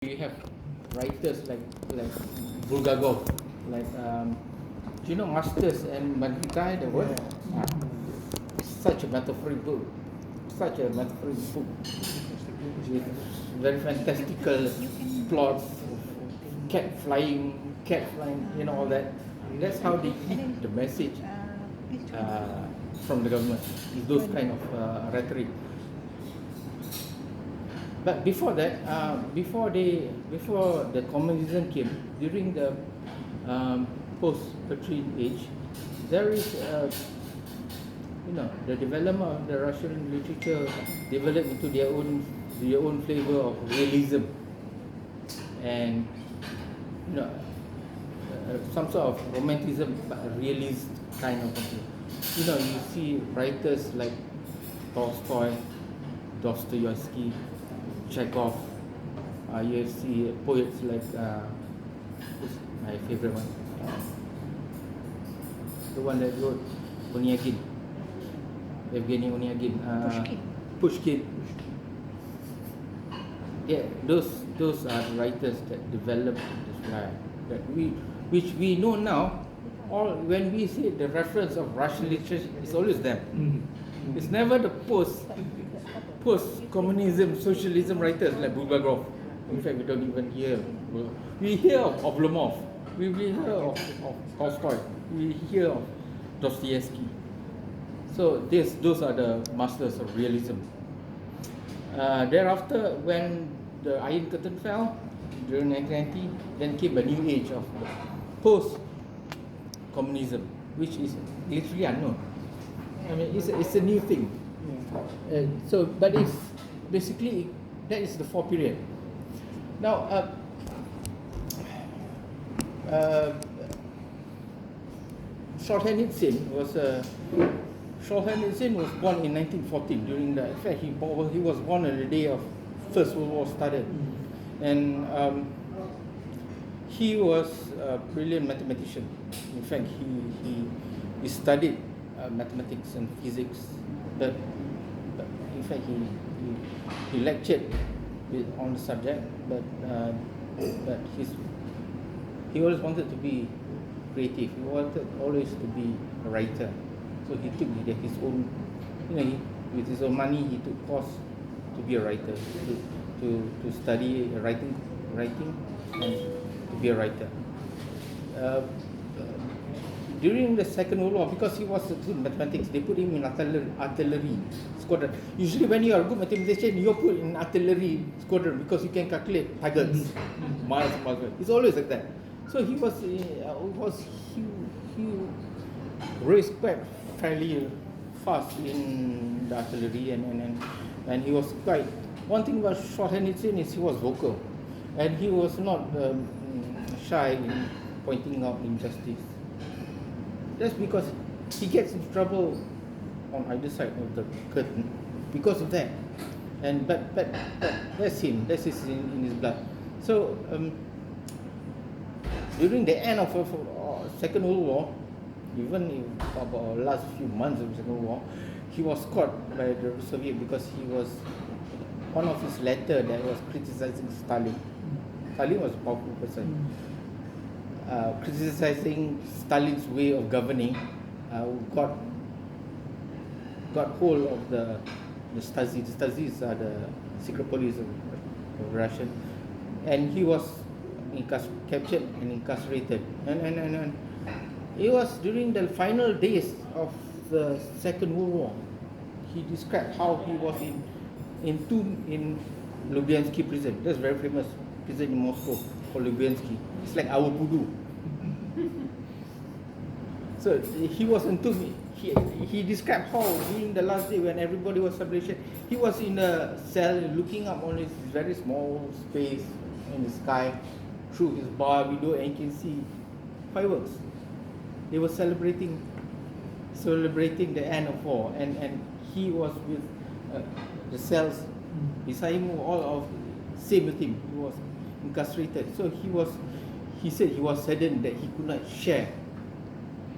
We have writers like Bulgakov, like Masters and Madrigal, the word. It's such a metaphoric book, with very fantastical plots, cat flying, all that. That's how they hit the message from the government. Those kind of rhetoric. But before that, before the communism came, during the post-Petrin age, there is the development of the Russian literature developed into their own flavor of realism, and some sort of romanticism, but a realist kind of thing. You see writers like Tolstoy, Dostoevsky, Chekhov. You see poets like who's my favorite one, the one that wrote Onyegin, Evgeny Onyegin, Pushkin. Yeah, those are writers that developed this style which we know now. All when we see the reference of Russian literature, it's always them. Mm-hmm. It's never the post-communism, socialism writers like Bulgakov. In fact, we don't even hear. We hear of Oblomov. We hear of Tolstoy. We hear of Dostoevsky. So those are the masters of realism. Thereafter, when the Iron Curtain fell during 1990, then came a new age of post-communism, which is literally unknown. I mean, it's a new thing. But it's basically that is the 4 period. Now, Shorthanded Sin was born in 1914. In fact, he was born on the day of First World War started, and he was a brilliant mathematician. In fact, he studied mathematics and physics, but in fact he lectured on the subject, but he always wanted to be creative. He wanted always to be a writer. So he took his own, with his own money, he took course to be a writer, to study writing and to be a writer. During the Second World War, because he was good in mathematics, they put him in artillery squadron. Usually when you are a good mathematician, you're put in artillery squadron because you can calculate targets, miles. It's always like that. So he raced quite fairly fast in the artillery, and he was quite. One thing about Shorthanded Sin is he was vocal, and he was not shy in pointing out injustice. That's because he gets into trouble on either side of the curtain because of that. But that's him. That's in his blood. So during the end of Second World War, even in about the last few months of the Second World War, he was caught by the Soviet because he was one of his letters that was criticizing Stalin. Stalin was a powerful person. Criticizing Stalin's way of governing, got hold of the Stasi. The Stasis are the secret police of Russia, and he was captured and incarcerated. And it was during the final days of the Second World War. He described how he was entombed in Lubyansky prison. That's a very famous prison in Moscow called Lubyansky. It's like our Pudu. So he was entombed. He described how during the last day when everybody was celebration, he was in a cell looking up on his very small space in the sky through his bar window, and you can see fireworks. They were celebrating the end of war, and he was with the cells beside him, all of same with him. He was incarcerated. So he said he was saddened that he could not share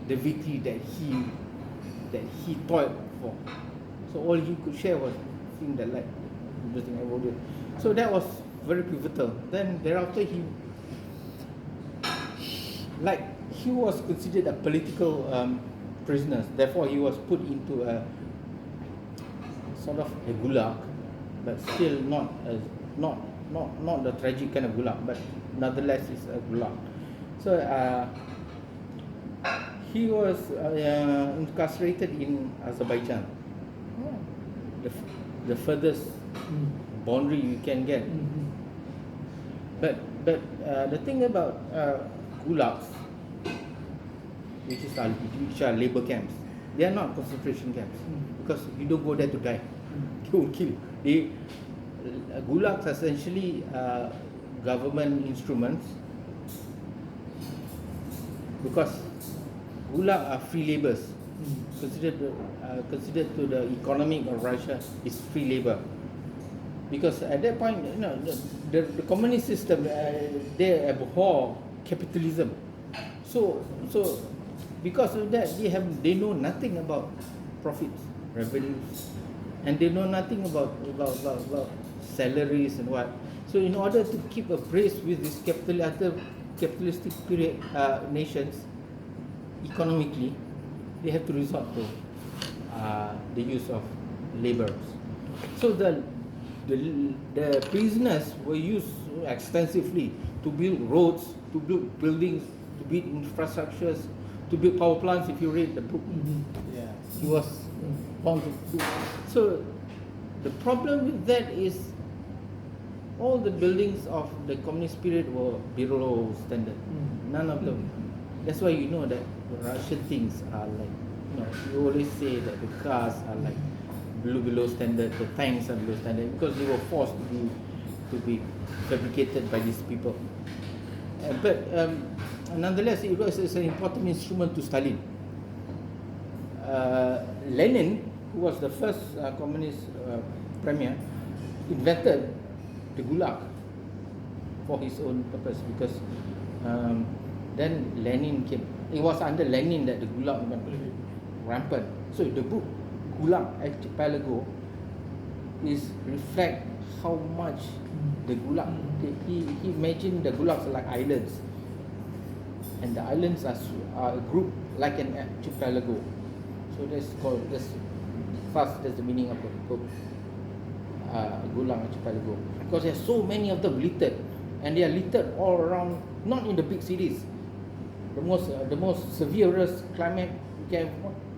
the victory that he toiled for. So all he could share was seeing the light. So that was very pivotal. Then thereafter he was considered a political prisoner. Therefore, he was put into a sort of a gulag, but still not the tragic kind of gulag, but nonetheless it's a gulag. So he was incarcerated in Azerbaijan, the furthest boundary you can get. But the thing about gulags, which are labor camps, they are not concentration camps, because you don't go there to die. They won't kill you. Gulags are essentially government instruments, because gulag are free labours. Considered to the economic of Russia is free labour, because at that point, the communist system, they abhor capitalism. So because of that, they know nothing about profits, revenues, and they know nothing about salaries and what. So in order to keep abreast with this capitalistic period nations economically, they have to resort to the use of labourers. So the prisoners were used extensively to build roads, to build buildings, to build infrastructures, to build power plants. If you read the book, he was found to do. So the problem with that is all the buildings of the communist period were below standard. None of them. That's why you know that Russian things are like, you always say that the cars are like below standard, the tanks are below standard, because they were forced to be fabricated by these people. But nonetheless, it was an important instrument to Stalin. Lenin, who was the first communist premier, invented the gulag for his own purpose, because then Lenin came. It was under Lenin that the gulag went rampant. So the book Gulag Archipelago reflect how much the gulag. He imagined the gulags are like islands, and the islands are grouped like an archipelago. So that's the meaning of the book, Gulag Archipelago, because there are so many of them littered, and they are littered all around, not in the big cities. The most severest climate you can,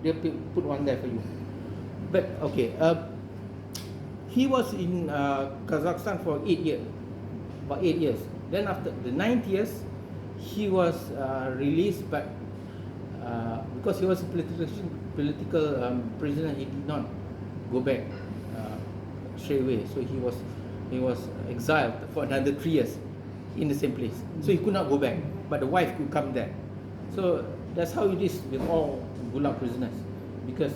they put one there for you. But okay, he was in Kazakhstan for 8 years, about 8 years. Then after the 9th years, he was released, but because he was a political prisoner, he did not go back straight away. So he was exiled for another 3 years in the same place. So he could not go back, but the wife could come there. So that's how it is with all gulag prisoners, because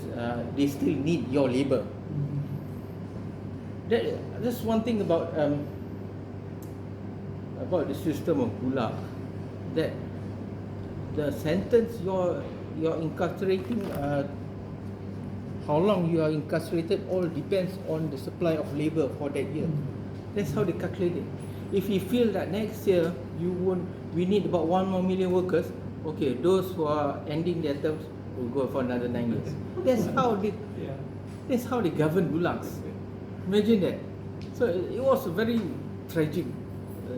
they still need your labor. That's one thing about the system of gulag, that the sentence you're incarcerating, how long you are incarcerated, all depends on the supply of labor for that year. That's how they calculate it. If you feel that next year we need about 1 more million workers, okay, those who are ending their terms will go for another 9 years. That's how they govern gulags. Imagine that. So it was a very tragic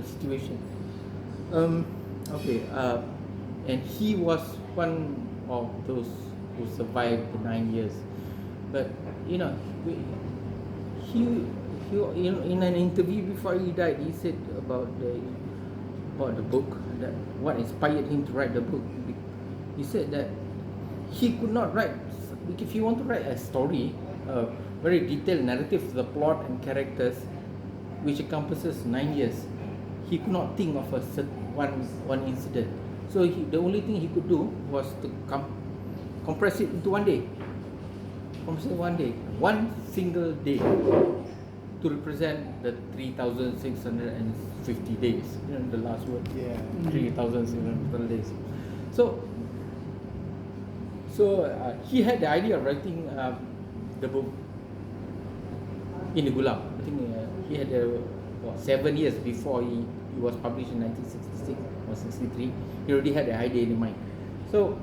situation. And he was one of those who survived the 9 years. But he in an interview before he died, he said about the book, that what inspired him to write the book. He said that he could not write, if you want to write a story, a very detailed narrative of the plot and characters, which encompasses 9 years, he could not think of one incident. So the only thing he could do was to compress it into 1 day. Compress it 1 day, one single day, to represent the 3,650 days. The last word. 3,650 days. So he had the idea of writing the book in the gulag. I think he had 7 years before he was published in 1966 or 63. He already had the idea in mind. So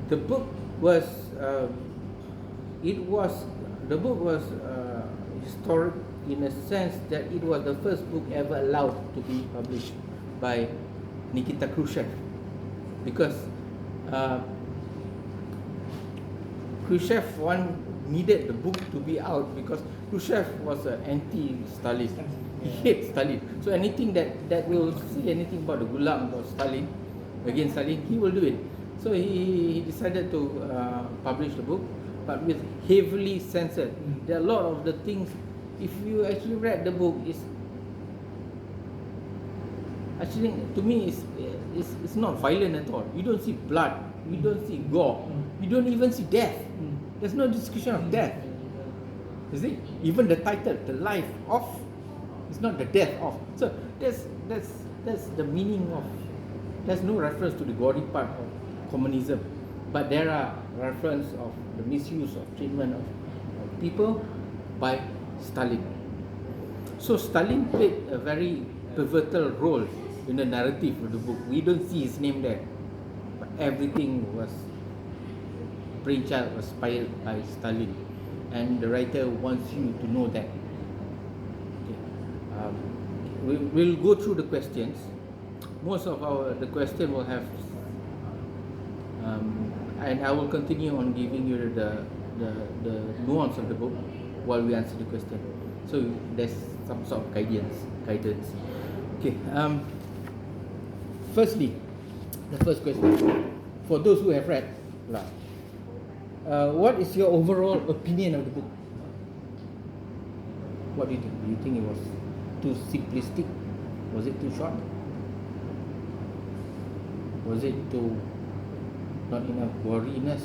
the book was historic in a sense that it was the first book ever allowed to be published by Nikita Khrushchev, because Khrushchev needed the book to be out because Khrushchev was an anti-Stalin. He hates Stalin. So anything that will say anything about the Gulag or Stalin, against Stalin, he will do it. So he decided to publish the book, but with heavily censored. There are a lot of the things, if you actually read the book, is actually, to me, it's not violent at all. You don't see blood, you don't see gore, you don't even see death. There's no description of death. You see, even the title, "The Life of," it's not the death of. So that's the meaning of. There's no reference to the gory part of communism, but there are reference of the misuse of treatment of people by Stalin. So Stalin played a very pivotal role in the narrative of the book. We don't see his name there, but everything was brainchild was inspired by Stalin, and the writer wants you to know that. Okay. We'll go through the questions. Most of the question will have, and I will continue on giving you the nuance of the book while we answer the question. So there's some sort of guidance. Okay. Firstly, the first question for those who have read, what is your overall opinion of the book? What do you think? Do you think it was too simplistic? Was it too short? Was it too not enough goriness?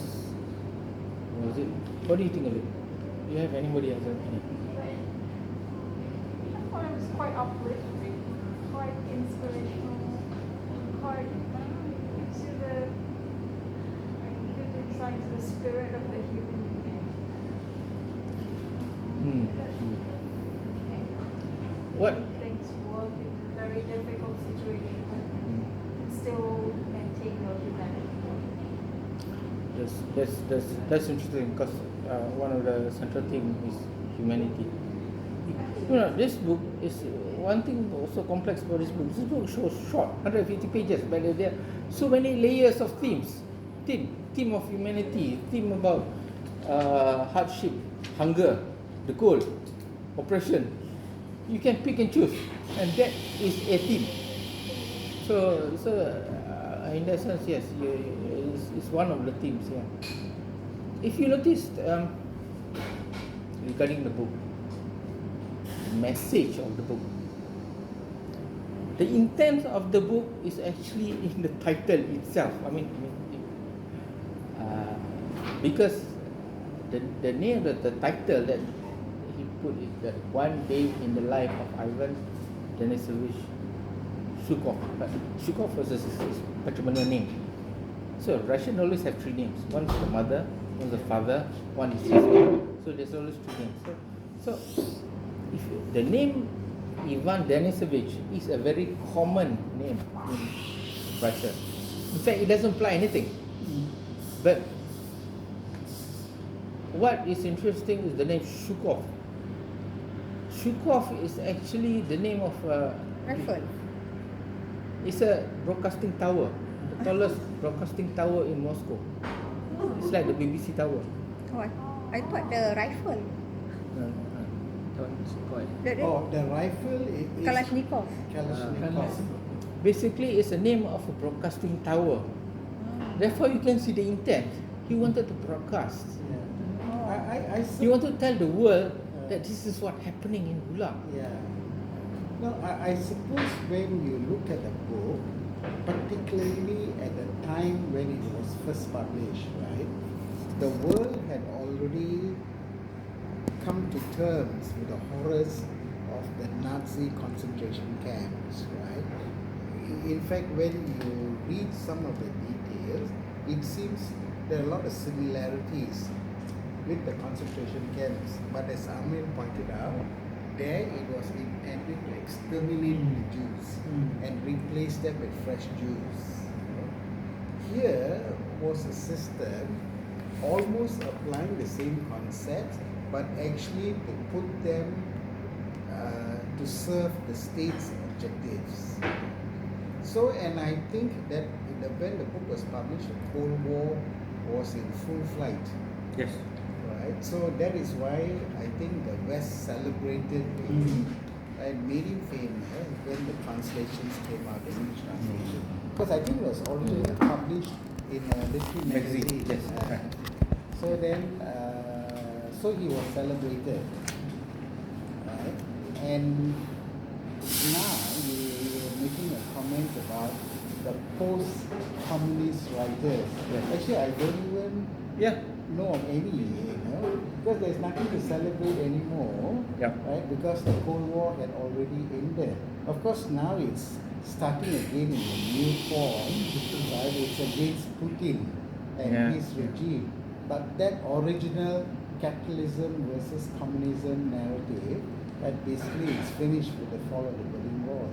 Was it? What do you think of it? Do you have anybody else? I thought it was quite uplifting, quite inspirational, quite gives you the good insight into the spirit of the human being. What? Things work in very difficult situations and still maintain your humanity. That's interesting, because one of the central themes is humanity. You know, this book is one thing also complex about this book. This book shows short, 150 pages, but there are so many layers of themes. Theme of humanity, theme about hardship, hunger, the cold, oppression. You can pick and choose, and that is a theme. So in that sense, yes, it's one of the themes. Yeah. If you noticed, regarding the book, the message of the book, the intent of the book is actually in the title itself. I mean, because the name of the title that he put is that One Day in the Life of Ivan Denisovich Shukov. But Shukov was his patrimonial name. So Russian always have three names. One is the mother, one is the father, one is his name. So there's always three names. So if the name Ivan Denisovich is a very common name in Russia. In fact, it doesn't imply anything. But what is interesting is the name Shukov. Shukov is actually the name of Rifle. It's a broadcasting tower, the tallest broadcasting tower in Moscow. It's like the BBC tower. Oh, I thought the rifle. The rifle is Kalashnikov. Basically, it's a name of a broadcasting tower. Therefore, you can see the intent. He wanted to broadcast. He wanted to tell the world that this is what's happening in Gulag. Yeah. No, I suppose when you look at the book, particularly at the time when it was first published, right, the world had already come to terms with the horrors of the Nazi concentration camps, right? In fact, when you read some of the details, it seems there are a lot of similarities with the concentration camps. But as Amir pointed out, there it was intended to exterminate the Jews and replace them with fresh Jews. Here was a system almost applying the same concepts, but actually to put them to serve the state's objectives. So, and I think that when the book was published, the Cold War was in full flight. Yes. Right, so that is why I think the West celebrated him and made him famous when the translations came out, the English translation. Because I think it was already published in a literary magazine. Yes. So then, so he was celebrated, right? And now you're making a comment about the post-communist writers. Yes. Actually, I don't even know of any, because there's nothing to celebrate anymore, right? Because the Cold War had already ended. Of course, now it's starting again in a new form, right? It's against Putin and his regime. But that original capitalism versus communism narrative, that basically is finished with the fall of the Berlin Wall.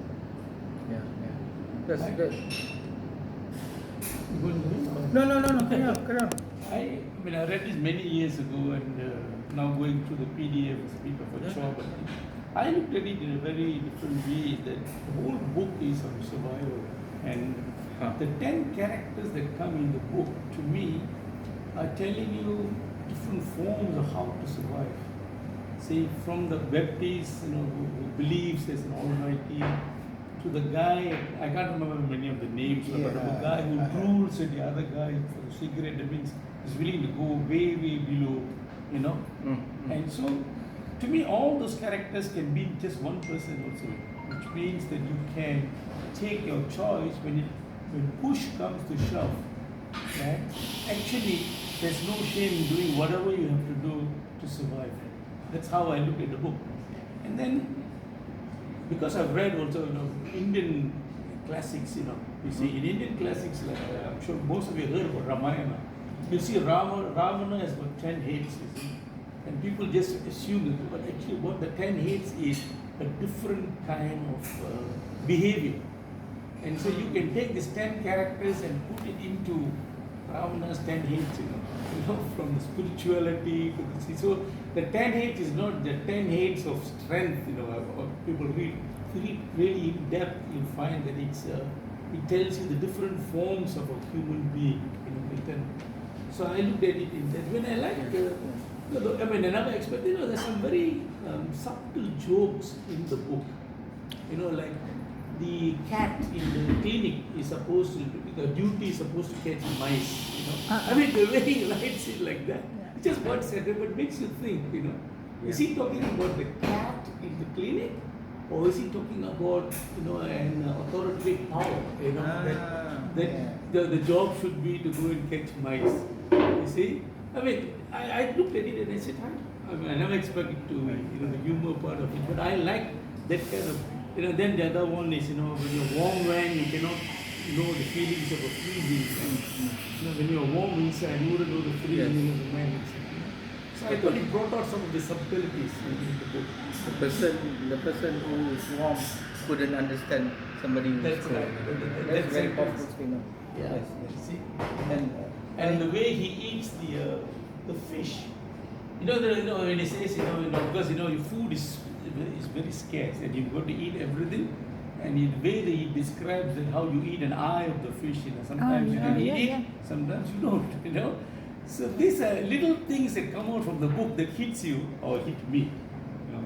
That's good. No. Carry on. I mean, I read this many years ago, and now going through the PDF is a bit of a chore, but I looked at it in a very different way. That the whole book is on survival, and the 10 characters that come in the book, to me, are telling you different forms of how to survive. Say, from the Baptist, who believes there's an Almighty, to the guy, I can't remember many of the names, but the guy who rules and the other guy for the cigarette, that means is willing to go way, way below, And so, to me, all those characters can be just one person also, which means that you can take your choice when push comes to shove. Right? Actually, there's no shame in doing whatever you have to do to survive. That's how I look at the book. And then, because I've read also Indian classics, you see, in Indian classics, like I'm sure most of you heard about Ramayana. You see, Ravana has got 10 heads, you see, and people just assume that, but actually, what the 10 heads is a different kind of behavior. And so you can take these 10 characters and put it into Ravana's 10 heads, from the spirituality to the sea. So the 10 heads is not the 10 heads of strength, or people read really in depth, you find that it tells you the different forms of a human being, written. So I looked at it in that. When I like, another aspect, there's some very subtle jokes in the book, like the cat in the clinic is supposed to, the duty is supposed to catch mice, the way he writes it like that, just one sentence, but makes you think, Is he talking about the cat in the clinic, or is he talking about, an authoritative power, that the job should be to go and catch mice, you see? I looked at it and I said, I never expected to, the humor part of it, but I like that kind of, then the other one is, when you're warm when you cannot know the feelings of a freezing, and when you're warm inside, you wouldn't know the feeling of the man inside. So I thought it brought out some of the subtleties in the book. The person who is warm couldn't understand somebody who is cold. That's very powerful thing. Yeah. See? And the way he eats the fish. When he says, because your food is very scarce and you've got to eat everything. And in the way that he describes that how you eat an eye of the fish, sometimes you can eat it, sometimes you don't, So these are little things that come out from the book that hits you or hit me.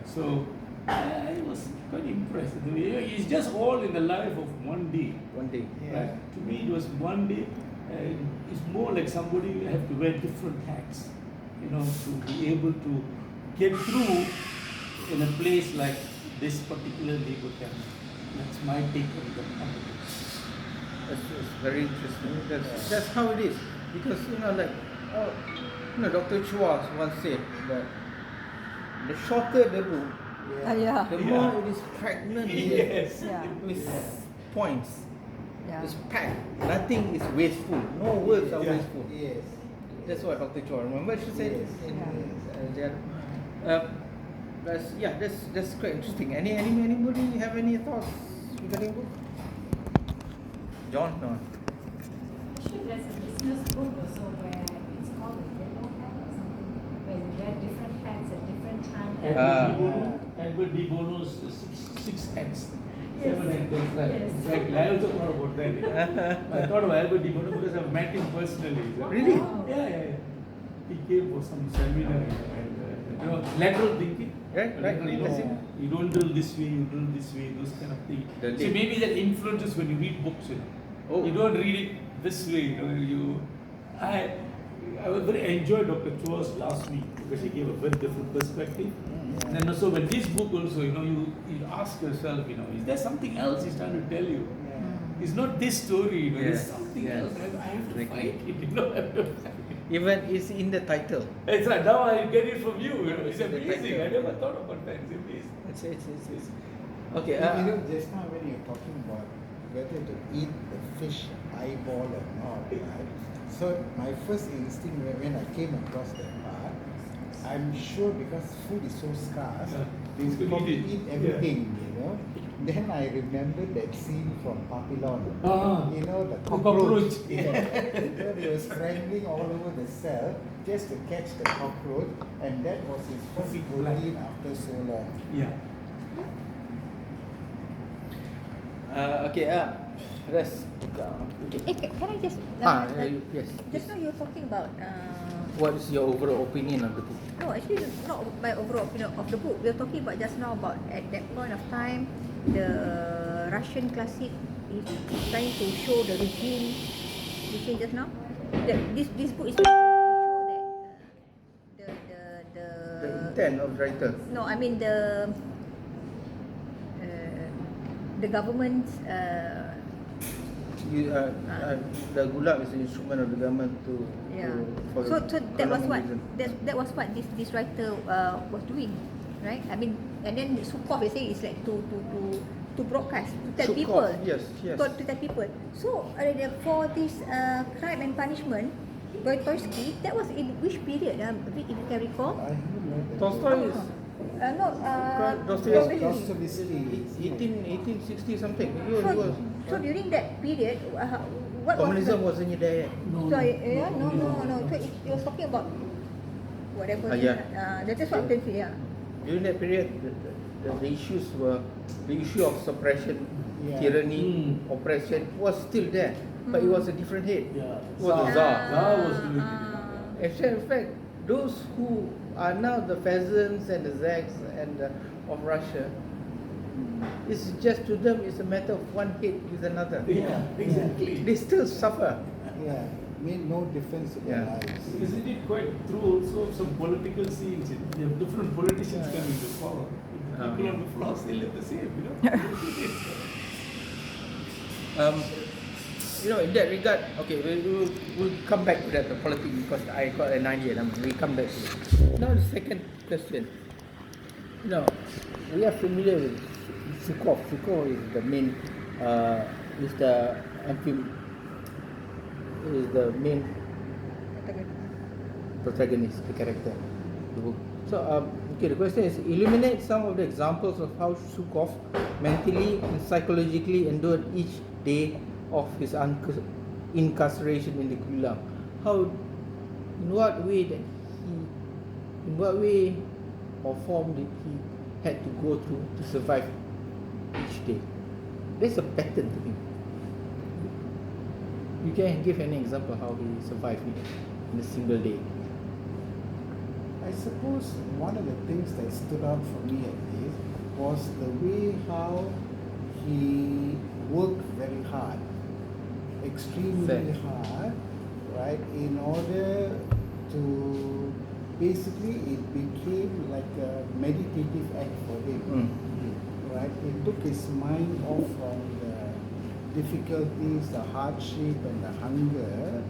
So I was quite impressed. It's just all in the life of one day. One day. Right? To me, it was one day. It's more like somebody have to wear different hats, to be able to get through in a place like this particular labor camp. That's my take on the matter. That's very interesting. That's how it is. Because, Dr. Chua once said that the shorter the book, the more it is pregnant with points. It's packed. Nothing is wasteful. No words are wasteful. Yes. That's what Dr. Chua, remember she said Yes, that. That's quite interesting. Anybody have any thoughts regarding book? John, no. Actually, there's a business book also where it's called the Yellow Hat or something, where you wear different hats at different times. Albert Di Bono's six hats. Yes. 7 hats. Yes. Exactly. I also thought about that. I thought of Albert Di Bono because I've met him personally. Really? Yeah. He came for some seminar and lateral thinking. Right. You That's it. know, you don't drill this way, you drill this way, those kind of things. The See, link. maybe that influences when you read books. Oh. You don't read it this way. I very enjoyed Dr. Chua's last week because he gave a very different perspective. And then also when this book also, you ask yourself, is there something else he's trying to tell you? It's not this story, there's Yes, something yes. else. I have to Exactly. fight it, I have to fight it. Even it's in the title. It's like now I get it from you. It's It's in the amazing. title. I never thought about that. It's amazing. It's okay. You know, just now when you're talking about whether to eat the fish eyeball or not, right? So my first instinct when I came across that part, I'm sure because food is so scarce, Yeah. they It's good probably eat it. eat everything, Then I remembered that scene from Papillon. Ah. The cockroach. cockroach. They were scrambling all over the cell just to catch the cockroach, and that was his first Big protein after so long. Yeah. Okay. Let's. Okay. Can I just... Yes. Just now you were talking about... What is your overall opinion of the book? no, actually not my overall opinion of the book. We were talking about just now about at that point of time, the Russian classic is trying to show the regime. You say just now? This book is trying to show that The intent of the writer. No, I mean the government's The Gulag is an instrument of the government to. yeah. For So that was what colonialism. that was what this writer was doing, right? I mean, and then Sukov they say it's like to broadcast, to tell Sukov, people, yes. to tell people. So for this Crime and Punishment, Dostoevsky, that was in which period? If you can recall. I haven't read that. Tolstoy is Dostoevsky. Dostoevsky. 1860 something. He was, So during that period, what communism was wasn't there yet. no. So it was talking about whatever. Yeah. That's what I'm saying. Yeah. During that period, the issues were the issue of suppression, Yeah. tyranny, oppression was still there, but it was a different head. Yeah. It was a czar. Tsar was doing it. In fact, those who are now the peasants and the zags and of Russia, it's just to them it's a matter of one head with another. Yeah, exactly. They still suffer. Yeah, made no difference to their Yeah. lives. Isn't it quite true also some political scenes? You have different politicians Yeah. coming to power. Ah. People on the floor still live the same, In that regard, okay, we'll come back to that, the politics, because I got an idea. We'll come back to it. Now the second question. We are familiar with Sukov. Sukov is the main, is the main protagonist, the character, the book. So, the question is, illuminate some of the examples of how Sukov mentally and psychologically endured each day of his incarceration in the Gulag. In what way or form did he had to go through to survive each day? There's a pattern to him. You can give any example how he survived it in a single day. I suppose one of the things that stood out for me at least was the way how he worked very hard, extremely Fair. hard, right, in order to basically it became like a meditative act for him, right? It took his mind off from the difficulties, the hardship and the hunger,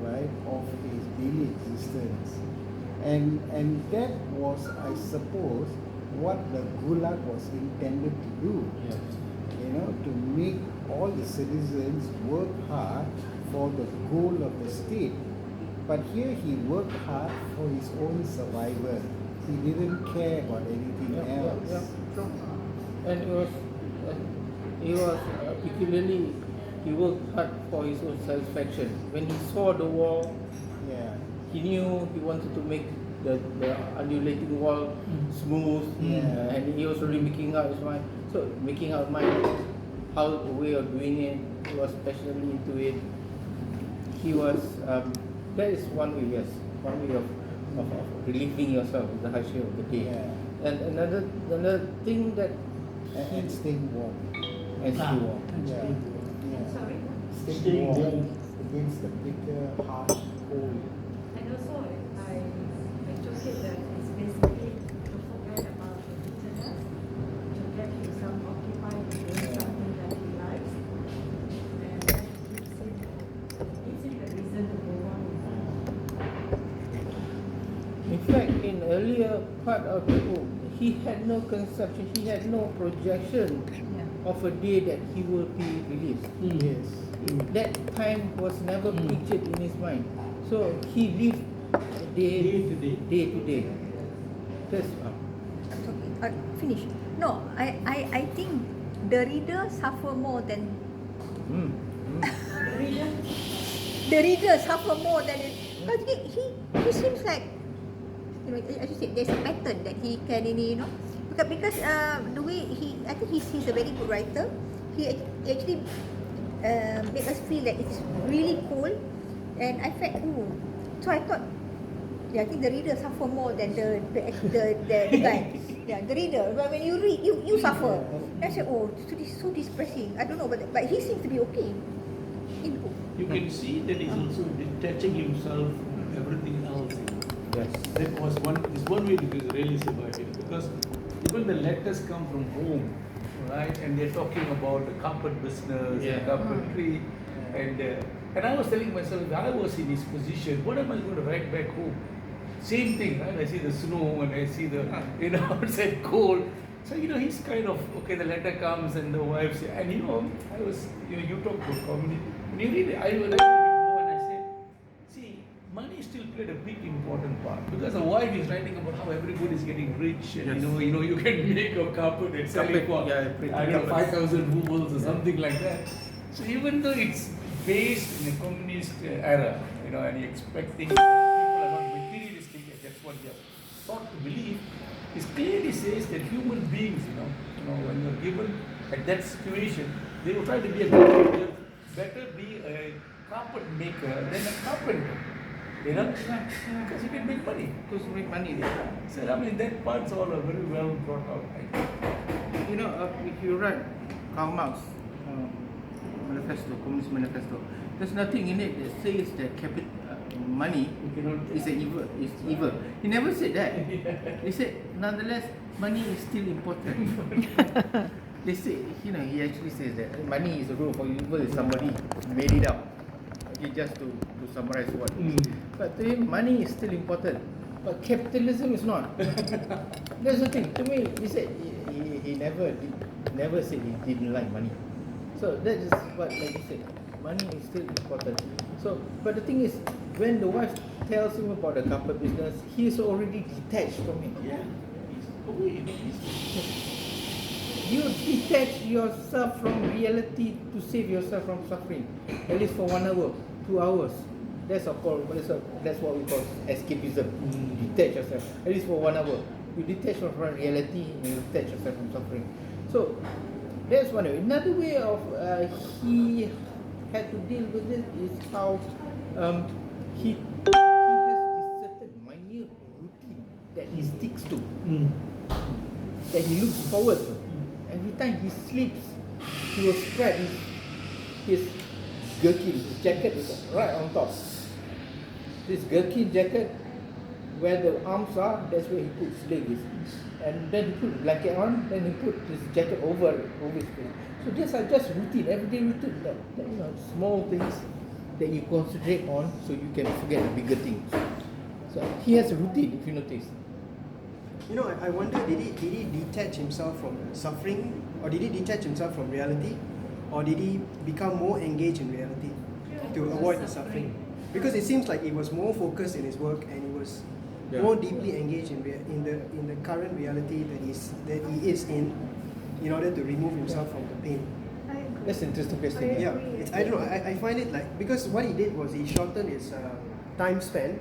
right, of his daily existence. And that was, I suppose, what the Gulag was intended to do. Yes. To make all the citizens work hard for the goal of the state, But here he worked hard for his own survival. He didn't care about anything else. True. And he was particularly, he worked hard for his own satisfaction. When he saw the wall, Yeah. he knew he wanted to make the undulating wall smooth, Yeah. and he was really making out his mind. So making out mind how a way of doing it. He was passionately into it. He was that is one way, yes, one way of relieving yourself of the hardship of the day. Yeah. And another thing that And staying warm. and still warm. Yeah. Yeah. Sorry? Staying warm against the bitter, harsh cold. And also, I took it that it's basically to forget about the bitterness, to get himself occupied with doing something that he likes, and that gives him the reason to go on with it. In fact, in earlier part of the book, he had no conception, he had no projection Yeah. of a day that he will be released. Yes. That time was never pictured in his mind. So he lived day to day. That's Okay, finish. No, I think the reader suffer more than mm, the reader suffer more than it. But he seems like, you know, as you said, there's a pattern that he can, you know, because the way I think he's a very good writer. He actually make us feel that it's really cold, and I felt, so I thought, yeah, I think the reader suffer more than the guy. Yeah, the reader. But when you read, you suffer. I said, so depressing. I don't know, but he seems to be okay. In the book. You can see that he's also detaching himself from everything else. yes. That was one way to really survive it, because even the letters come from home, right? And they're talking about the carpet business, Yeah. and carpentry, and I was telling myself, if I was in his position, what am I going to write back home? Same thing, right? I see the snow and I see the outside cold. So he's kind of okay. The letter comes and the wife says, and I was you talk about comedy. When you read it, I read a bit more and I said, see, money still played a big important part, because the wife is writing about how everybody is getting rich, and Yes. you can make a carpet and sell it for Carpet, yeah, I don't know, carpet. 5,000 rubles or something like that. So even though it's based in a communist era, and you're expecting that people are not materialistic, and that's what they're taught to believe, it clearly says that human beings, when you're given at that situation, they will try to be better be a carpet maker than a carpenter. Because you can make money. To make money there. So that part's all very well brought out. I think. If you read Karl Marx manifesto, Communist Manifesto, there's nothing in it that says that money is evil. He never said that. He said, nonetheless, money is still important. They say, he actually says that money is a rule for evil if somebody made it up. Okay, just to summarize what. But to him, money is still important. But capitalism is not. That's the thing. To me, he said he never said he didn't like money. So that is what, like you said, money is still important. So, but the thing is, when the wife tells him about the carpet business, he is already detached from it. Yeah. He's away. You detach yourself from reality to save yourself from suffering, at least for 1 hour, 2 hours. That's what we call escapism. You detach yourself, at least for 1 hour. You detach from reality and you detach yourself from suffering. So that's one way. Another way of he had to deal with this is how he has this certain minute routine that he sticks to, that he looks forward to. Every time he sleeps, he will spread his gherkin, his jacket is right on top. This gherkin jacket, where the arms are, that's where he puts his legs. And then he put blanket on, then he put his jacket over his face. So these are just routine, everyday routine, that small things that you concentrate on so you can forget the bigger things. So he has a routine, if you notice. I wonder, did he detach himself from suffering, or did he detach himself from reality, or did he become more engaged in reality to avoid the suffering? because it seems like he was more focused in his work and he was more deeply engaged in the current reality that he is in order to remove himself from the pain. I agree. That's an interesting question. I Yeah, agree. I don't know. I find it like, because what he did was he shortened his time span,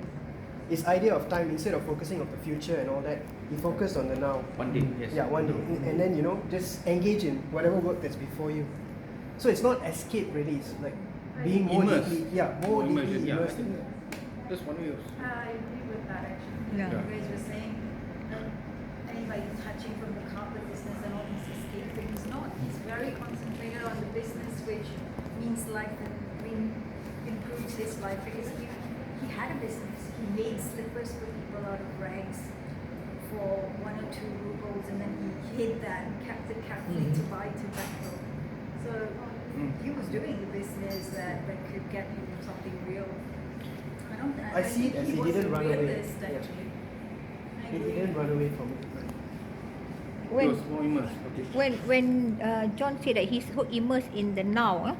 his idea of time. Instead of focusing on the future and all that, he focused on the now. One day, yes. Yeah, one day, and then just engage in whatever work that's before you. So it's not escape really. It's like being more Immersed. deeply, more Immersion, deeply yeah. immersed in it. That's one way of. I agree with that actually. Yeah. You guys were saying anybody touching from the carpet business and all this escaping. He's not. He's very concentrated on the business, which means life and improves his life because he had a business. He made slippers for people out of rags for 1 or 2 rubles, and then he hid that and kept it carefully to buy tobacco. So he was doing the business that could get him something real. I see it think as he was didn't a run away. realist, Yeah. actually. I He agree. didn't run away from it. When It was more immersed. Okay. when John said that he's so immersed in the now,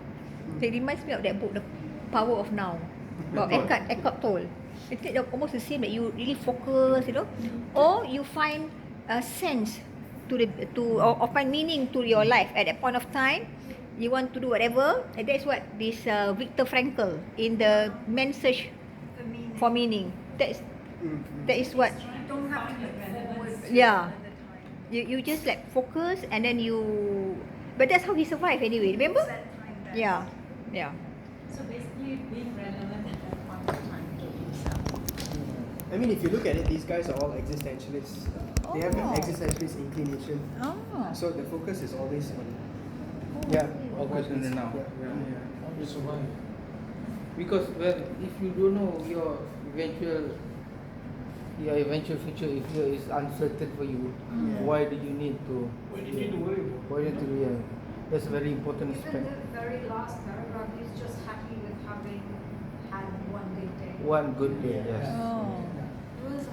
it reminds me of that book, The Power of Now, about Eckhart Tolle. It's almost the same, that you really focus, or you find a sense or find meaning to your life at that point of time. You want to do whatever, and that's what this Viktor Frankl in the Man's Search The meaning. for Meaning. That is what. You don't have to look forward to Yeah. another time. You just like focus, and then but that's how he survived anyway, remember? Use that time back. Yeah. So basically being relevant at that point of time to himself. I mean, if you look at it, these guys are all existentialists. They have an Oh. existentialist inclination. Oh. So the focus is always on. Always in the now. Yeah. How to survive? Because if you don't know your eventual future, if it is uncertain for you, why do you need to? What do you need to worry about? Why do you need to? Yeah, that's a very important Even aspect. the very last paragraph, he's just happy with having had one good day. One good day, yes. Oh. It was-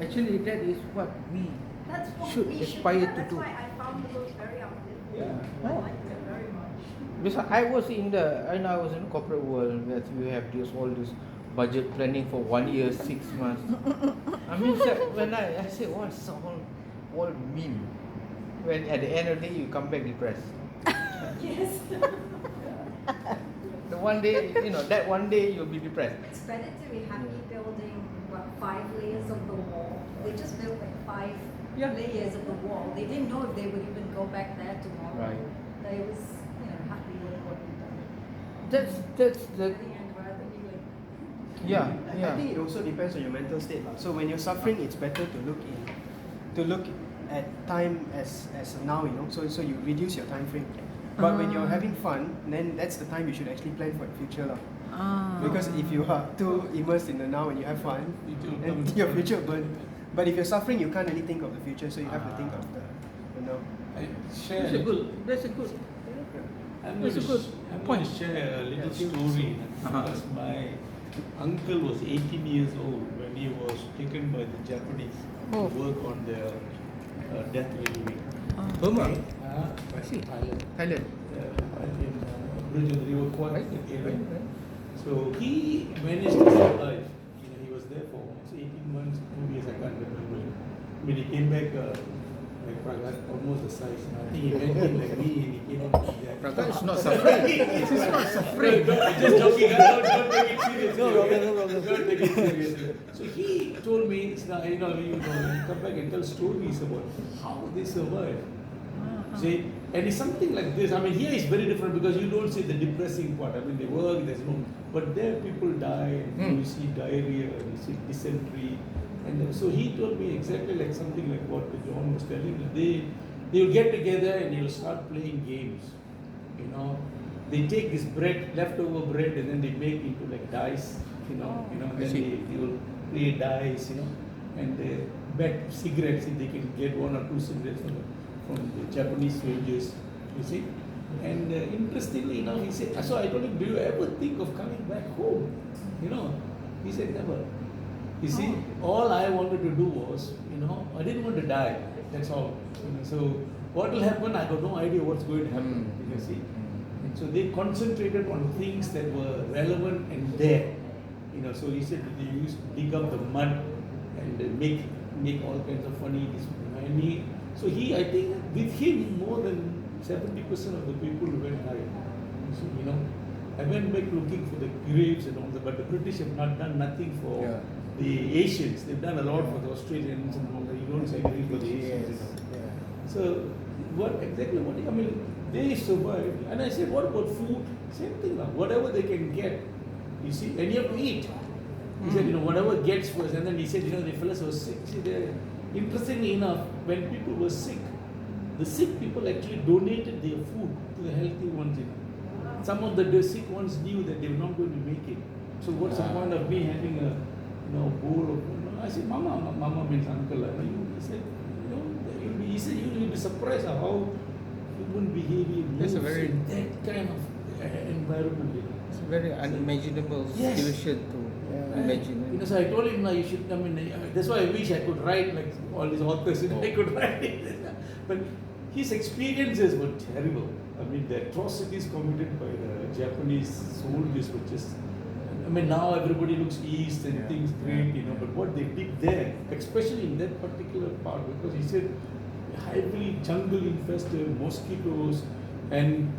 Actually, that is what we That's what should we should aspire do. to do. That's why I found the book very uplifting. Yeah. I liked it very much. Because I was in the corporate world that we have all this budget planning for 1 year, 6 months. I mean, when I say what's all mean, when at the end of the day you come back depressed. Yes. The one day, that one day you'll be depressed. It's better to be happy building 5 layers of the wall. They just built like 5 Yeah. layers of the wall. They didn't know if they would even go back there tomorrow. Right. They was happy with what we've done. That's the At the end, rather be like, I think it also depends on your mental state. So when you're suffering, it's better to look at time as now, So you reduce your time frame. But when you're having fun, then that's the time you should actually plan for the future, lah. Because if you are too immersed in the now and you have fun, then your future will burn. But if you're suffering, you can't really think of the future, so you have to think of the now. I share. That's a good. I'm That's a going good to point. share a little story. Because my uncle was 18 years old when he was taken by the Japanese to work on their death railway. Burma. I see. Thailand. Thailand. In bridge of the river Kwai. Right. Right. So he managed to survive. He was there for almost 18 months, 2 years, I can't remember. I mean, he came back almost the size. I think he went in like me and he came out like that. Prakash is not suffering. This is not suffering. Just joking, don't take it seriously. No problem. Don't take it seriously. So he told me, you come back and tell stories about how they survived. See, and it's something like this. I mean, here it's very different because you don't see the depressing part. I mean, they work, there's no. But there people die, and you see diarrhea, you see dysentery. And so he told me exactly like something like what John was telling. They'll get together and they'll start playing games. They take this leftover bread, and then they make into like dice. Then they will play dice. And they bet cigarettes if they can get 1 or 2 cigarettes from the Japanese soldiers. You see. And interestingly, he said. So I told him, do you ever think of coming back home? He said never. You see, all I wanted to do was, I didn't want to die. That's all. So what will happen? I got no idea what's going to happen. You see, and so they concentrated on things that were relevant and there. You know, so he said that they used to dig up the mud and make all kinds of funny this, and so I think with him more than 70% of the people went high. So, you know, I went back looking for the graves and all that, but the British have not done nothing for the Asians. They've done a lot for the Australians and all that. You don't say anything for the Asians. You know. So I mean, they survived. And I said, what about food? Same thing now. Whatever they can get, you see, and you have to eat. He said, you know, whatever gets first. And then he said, you know, the fellas were sick. See, interestingly enough, when people were sick, the sick people actually donated their food to the healthy ones. You know. Some of the sick ones knew that they were not going to make it. So what's the point of me having a bowl of? I said, Mama means uncle. He said, he said you'll be surprised at how human behavior moves in that kind of environment. You know. It's a very unimaginable situation to imagine. You know, so I told him, you should come in. That's why I wish I could write like all these authors. I could write it. But his experiences were terrible. I mean, the atrocities committed by the Japanese soldiers were just. I mean, now everybody looks east and thinks great, you know. But what they did there, especially in that particular part, because he said heavily jungle infested, mosquitoes, and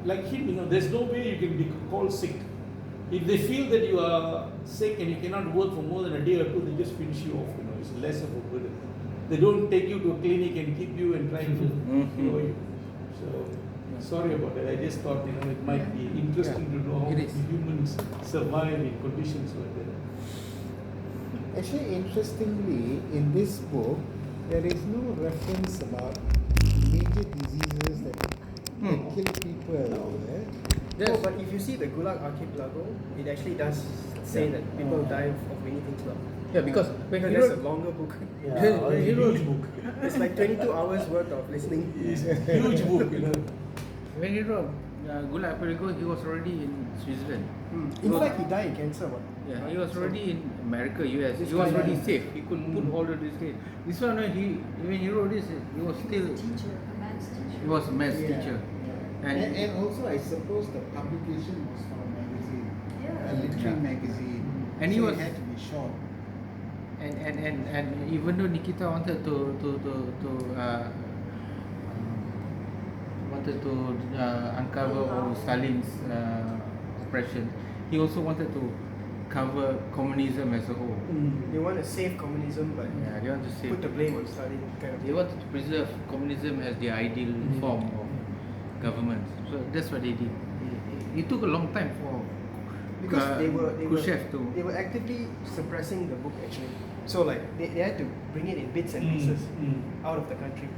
like him, you know, there's no way you can be called sick. If they feel that you are sick and you cannot work for more than a day or two, they just finish you off. You know, it's less of a burden. They don't take you to a clinic and keep you and try to cure you. So sorry about that. I just thought, you know, it might be interesting to know how humans survive in conditions like that. Actually, interestingly, in this book, there is no reference about major diseases that kill people. No, but if you see the Gulag Archipelago, it actually does say that people die of many things now. Yeah, because when he that's wrote a longer book. He wrote a book. It's like 22 hours worth of listening. It's a huge book, you know. when he wrote Gulag Archipelago, he was already in Switzerland. In fact, he died in cancer. What? Yeah, he was already in America, US. This He was guy, already safe. He could put all of this thing. This one, when he wrote this, he was still. Teacher, a maths teacher. He was a maths teacher. And also, I suppose the publication was from a magazine, a literary magazine. And he so was- it had to be short. And even though Nikita wanted to uncover all Stalin's oppression, he also wanted to cover communism as a whole. They want to save communism, but Yeah, they want to say put the blame on Stalin. Kind of they wanted to preserve communism as the ideal form of government. So that's what they did. It took a long time for because they were Khrushchev to. they were actively suppressing the book actually. So like they had to bring it in bits and pieces out of the country,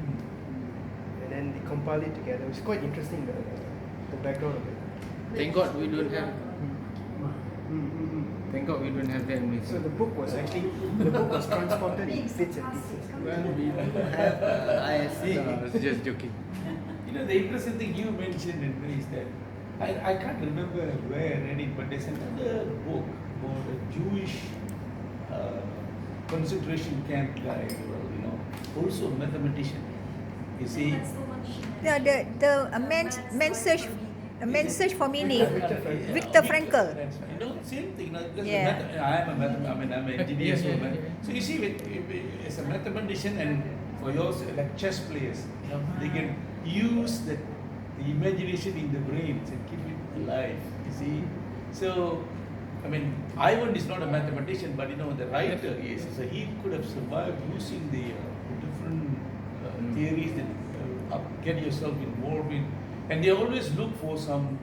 and then they compiled it together. It's quite interesting the background of it. Thank God we don't have. Thank God we don't have that in So the book was transported in bits and pieces. Well, we don't have ISC. No, I was just joking. You know, the interesting thing you mentioned is that I can't remember where I read it, but there's another book about a Jewish concentration camp guy, you know, also a mathematician. You see, Yeah, the men's search for meaning. Victor Frankl. That's right. You know, same thing. Because Yeah. I'm an engineer, so you see, as a mathematician and for yours, like chess players, you know, they can use the imagination in the brains and keep it alive. You see, so. I mean, Ivan is not a mathematician, but you know, the writer is. So he could have survived using the different theories that get yourself involved in. And they always look for some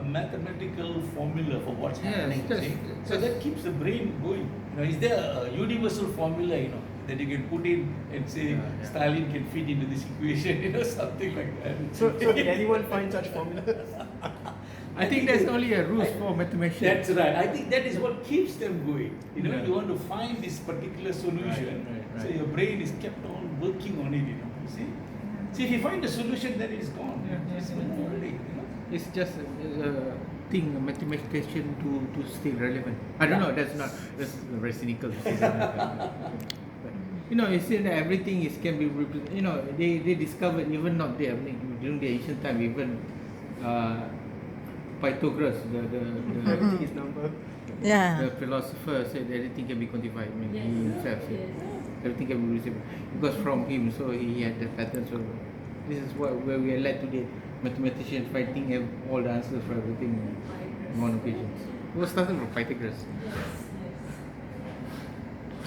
mathematical formula for what's happening. So that keeps the brain going. You know, is there a universal formula, you know, that you can put in and say Stalin can fit into this equation, you know, something like that. So did anyone find such formulas? I think there's only a rule for mathematicians. That's right. I think that is what keeps them going. You know, you want to find this particular solution, Right. so your brain is kept on working on it. You know, you see. See, if you find the solution, then it's gone. It's gone already. You know. It's just a thing a mathematician to stay relevant. I don't know. That's very cynical to say that. But, you know, you see that everything can be represented. You know, they discovered even not there. I mean, during the ancient time, even Pythagoras, Everything is number. Yeah. the philosopher said everything can be quantified. I mean, he himself said everything can be reducible because from him, so he had the pattern. So this is where we are led today. Mathematicians finding all the answers for everything on one occasion. It was started from Pythagoras. Yes, yes.